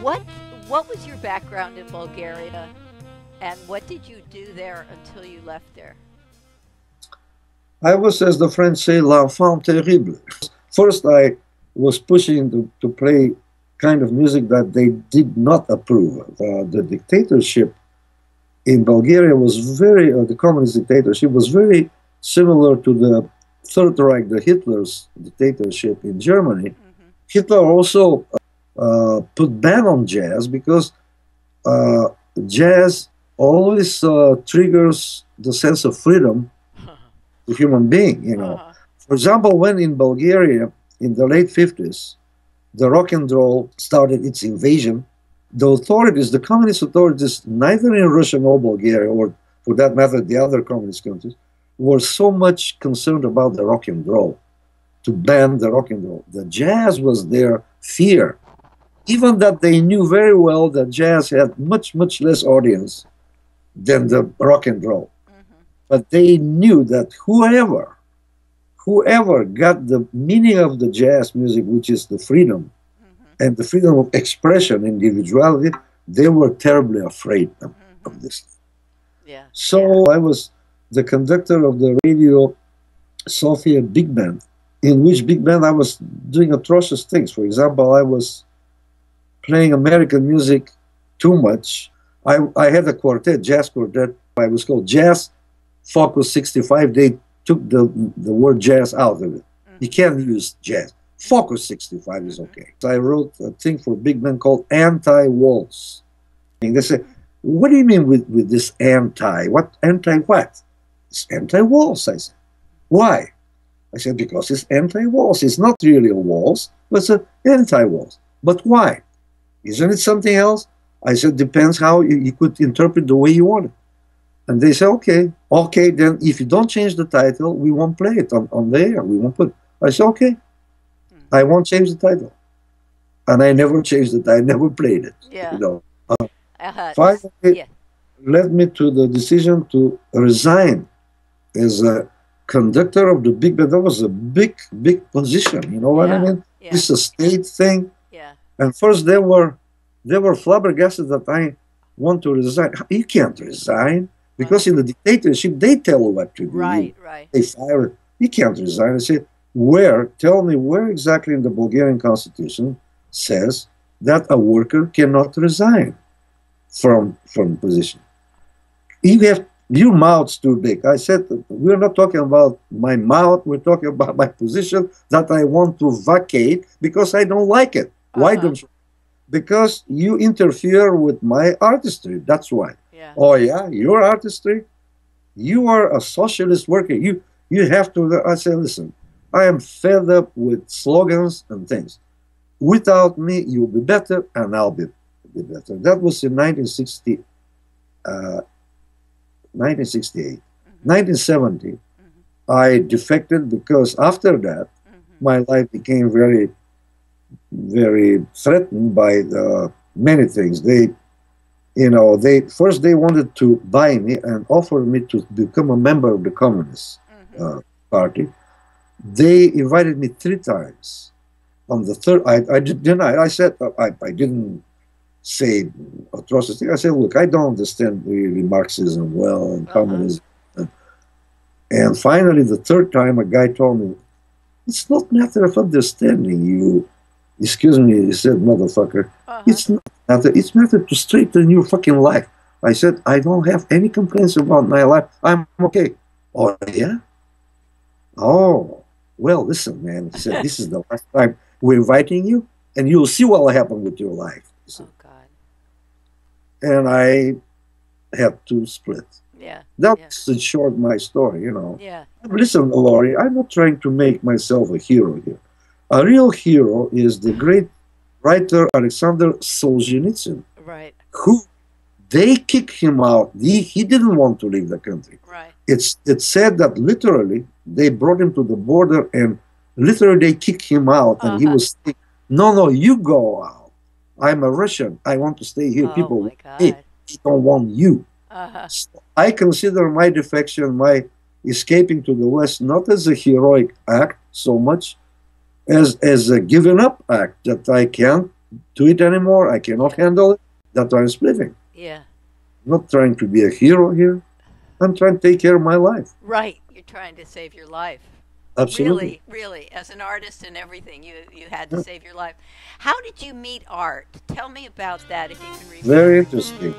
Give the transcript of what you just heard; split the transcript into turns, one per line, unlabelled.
what what was your background in Bulgaria, and what did you do there until you left there?
I was, as the French say, l'enfant terrible. First, I was pushing to play kind of music that they did not approve of. The dictatorship in Bulgaria was very, the communist dictatorship was very similar to the Third Reich, the Hitler's dictatorship in Germany.
Hmm.
Hitler also put ban on jazz because uh, jazz always triggers the sense of freedom to human being, you know.
Uh-huh.
For example, when in Bulgaria in the late 50s, the rock and roll started its invasion, the authorities, the communist authorities, neither in Russia nor Bulgaria, or for that matter, the other communist countries, were so much concerned about the rock and roll, to ban the rock and roll. The jazz was their fear, even that they knew very well that jazz had much, much less audience than the rock and roll.
Hmm.
But they knew that whoever got the meaning of the jazz music, which is the freedom
Hmm.
and the freedom of expression, individuality, they were terribly afraid of
Hmm.
this.
Yeah, yeah.
So I was the conductor of the Radio Sofia Big Band, in which big band I was doing atrocious things. For example, I was playing American music too much. I had a quartet, jazz quartet. I was called Jazz Focus 65. They took the word jazz out of it. You
Hmm.
can't use jazz. Focus 65 is
Hmm.
okay. So I wrote a thing for big band called Anti-Waltz. And they said, what do you mean with this anti? What anti what? It's anti-waltz, I said. Why? I said, because it's anti-waltz. It's not really a waltz, but it's an anti-waltz. But why? Isn't it something else? I said, depends how you could interpret the way you want it. And they said, okay, okay, then if you don't change the title, we won't play it on the air. We won't put it. I said, okay,
Hmm.
I won't change the title. And I never changed it. I never played it. You
Yeah.
know. Finally,
Yeah.
led me to the decision to resign as a conductor of the big band. That was a big, big position. You know what I
Yeah.
mean?
Yeah.
It's a state thing.
Yeah.
And first they were flabbergasted that I want to resign. You can't resign
Uh-huh.
because in the dictatorship they tell you what to do.
Right. Right.
They fire. You can't resign. I said, where? Tell me where exactly in the Bulgarian constitution says that a worker cannot resign from position. You have your mouth's too big. I said, we're not talking about my mouth. We're talking about my position that I want to vacate because I don't like it. Why
Uh-huh.
don't you? Because you interfere with my artistry. That's why.
Yeah.
Oh yeah, your artistry. You are a socialist worker. You have to. I said, listen. I am fed up with slogans and things. Without me, you'll be better, and I'll be better. That was in 1968.
Hmm.
1970,
Hmm.
I defected because after that,
Hmm.
my life became very, very threatened by many things. They first they wanted to buy me and offer me to become a member of the Communist
Hmm.
uh, Party. They invited me 3 times. On the third, I did deny. I said I didn't say atrocity. I said, look, I don't understand really Marxism well and
Uh-huh.
communism. And finally, the third time, a guy told me, it's not matter of understanding you. Excuse me, he said, motherfucker.
Uh-huh.
It's not matter. It's matter to straighten your fucking life. I said, I don't have any complaints about my life. I'm okay. Oh, yeah? Oh, well, listen, man. He said, this is the last time we're inviting you, and you'll see what will happen with your life. He said,
Oh God.
and I had to split.
Yeah. Yeah.
That's in short my story.
Yeah.
Listen, Laurie, I'm not trying to make myself a hero here. A real hero is the great writer Alexander Solzhenitsyn,
Right.
who they kicked him out. He didn't want to leave the country.
Right.
It's said that literally they brought him to the border and literally they kicked him out, and he
Uh-huh.
was saying, no, no, you go out. I'm a Russian. I want to stay here.
Oh
People
my
want me.
God.
They don't want you.
Uh-huh.
So I consider my defection, my escaping to the West, not as a heroic act so much as a given up act that I can't do it anymore. I cannot handle it. That's why I'm splitting.
Yeah.
I'm not trying to be a hero here. I'm trying to take care of my life.
Right. You're trying to save your life.
Absolutely.
Really, really, as an artist and everything, you had to
Yeah.
save your life. How did you meet art? Tell me about that if you can remember.
Very interesting.